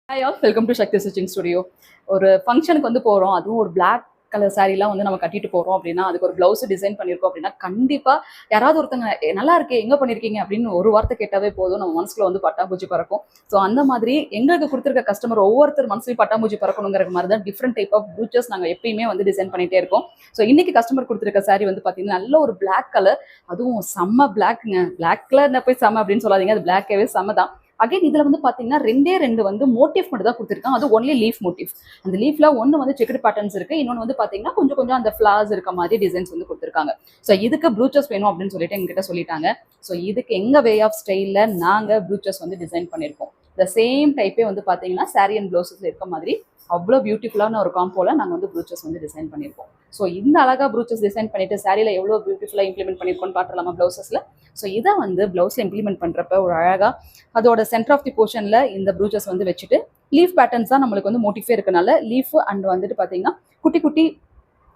Hi all, welcome to Sakthi stitching studio. ஒரு ஃபங்க்ஷனுக்கு வந்து போகிறோம், அதுவும் ஒரு பிளாக் கலர் சாரீலாம் வந்து நம்ம கட்டிட்டு போகிறோம் அப்படின்னா, அதுக்கு ஒரு ப்ளவுஸ் டிசைன் பண்ணியிருக்கோம் அப்படின்னா, கண்டிப்பாக யாராவது ஒருத்தங்க நல்லா இருக்கே, எங்கே பண்ணியிருக்கீங்க அப்படின்னு ஒரு வார்த்தை கேட்டாவே போதும், நம்ம மனசுல வந்து பட்டாம்பூச்சி பறக்கும். ஸோ அந்த மாதிரி எங்களுக்கு கொடுத்துருக்க கஸ்டமர் ஒவ்வொருத்தர் மனசுலையும் பட்டாம்பூச்சி பறக்கணுங்கிற மாதிரி தான் டிஃப்ரெண்ட் டைப் ஆஃப் ப்ளூச்சர்ஸ் நாங்கள் எப்பயுமே வந்து டிசைன் பண்ணிகிட்டே இருக்கோம். ஸோ இன்னைக்கு கஸ்டமர் கொடுத்துருக்க சாரீ வந்து பார்த்தீங்கன்னா, நல்ல ஒரு பிளாக் கலர், அதுவும் செம்ம பிளாக்ங்க. பிளாக் கலர் என்ன போய் செம்ம அப்படின்னு சொல்லாதீங்க, அது பிளாக்கவே செம்ம தான். அகைன் இதுல வந்து பாத்தீங்கன்னா ரெண்டு வந்து மோட்டிவ் மட்டும் தான் கொடுத்துருக்காங்க. அது ஒன்லி லீஃப் மோட்டிவ். அந்த லீஃப்ல ஒன்னு வந்து செக்குடு பேட்டர்ன்ஸ் இருக்கு, இன்னொன்று வந்து பாத்தீங்கன்னா கொஞ்சம் அந்த ஃபிளார்ஸ் இருக்க மாதிரி டிசைன்ஸ் வந்து கொடுத்துருக்காங்க. ஸோ இதுக்கு ப்ளூச்சர்ஸ் வேணும் அப்படின்னு சொல்லிட்டு எங்ககிட்ட சொல்லிட்டாங்க. ஸோ இதுக்கு எங்க வே ஆஃப் ஸ்டைல்ல நாங்க ப்ளூச்சர்ஸ் வந்து டிசைன் பண்ணியிருக்கோம். இந்த சேம் டைப்பே வந்து பாத்தீங்கன்னா சாரி அண்ட் ப்ளவுசஸ் இருக்க மாதிரி அவ்வளோ பியூட்டிஃபுல்லான ஒரு காம்போல நாங்கள் வந்து ப்ரூச்சஸ் வந்து டிசைன் பண்ணியிருக்கோம். ஸோ இந்த அழகாக ப்ரூச்சஸ் டிசைன் பண்ணிட்டு சாரியில் எவ்வளோ பியூட்டிஃபுல்லாக இம்ப்ளிமெண்ட் பண்ணியிருக்கோம்னு பார்த்துலாமா ப்ளவுசஸில். ஸோ இதை வந்து ப்ளவுஸில் இம்ப்ளிமெண்ட் பண்ணுறப்ப ஒரு அழகாக அதோட சென்டர் ஆஃப் தி போர்ஷனில் இந்த ப்ரூச்சஸ் வந்து வச்சுட்டு லீஃப் பேட்டர்ன்ஸ் தான் நம்மளுக்கு வந்து மோட்டிஃபே இருக்கனால லீஃப் அண்ட் வந்துட்டு பார்த்தீங்கன்னா குட்டி குட்டி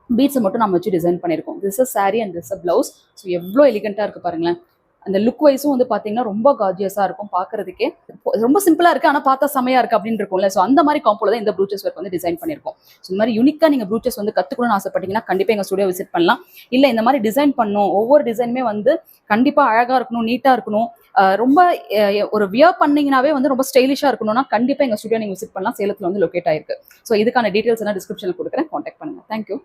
பீட்ஸை மட்டும் நம்ம வச்சு டிசைன் பண்ணியிருக்கோம். This is sorry and this blouse. So எவ்வளோ எலிகெண்ட்டாக இருக்குது பாருங்களேன். அந்த லுக் வைஸும் வந்து பார்த்தீங்கன்னா ரொம்ப கார்ஜியஸாக இருக்கும் பார்க்கறதுக்கே. ரொம்ப சிம்பிளாக இருக்குது, ஆனால் பார்த்தா செமையாக இருக்குது அப்படின்னு இருக்கும்ல. ஸோ அந்த மாதிரி காம்போல தான் இந்த ப்ரூச்சஸ் ஒர்க் வந்து டிசைன் பண்ணியிருக்கோம். ஸோ இந்த மாதிரி யூனிக்காக நீங்கள் ப்ரூச்சஸ் வந்து கற்றுக்கணும்னு ஆசைப்பட்டீங்கன்னா கண்டிப்பாக எங்கள் ஸ்டுடியோ விசிட் பண்ணலாம். இல்லை இந்த மாதிரி டிசைன் பண்ணணும், ஒவ்வொரு டிசைனுமே வந்து கண்டிப்பாக அழகாக இருக்கணும், நீட்டாக இருக்கணும், ரொம்ப ஒரு வியர் பண்ணீங்கன்னாவே வந்து ரொம்ப ஸ்டைலிஷாக இருக்கணும்னா கண்டிப்பாக எங்கள் ஸ்டுடியோ நீங்கள் விசிட் பண்ணலாம். சேலத்தில் வந்து லொக்கேட் ஆயிருக்கு. ஸோ இதுக்கான டீட்டெயில்ஸ் எல்லாம் டிஸ்கிரிப்ஷனில் கொடுக்குறேன், கான்டாக்ட் பண்ணுங்கள். தேங்க்யூ.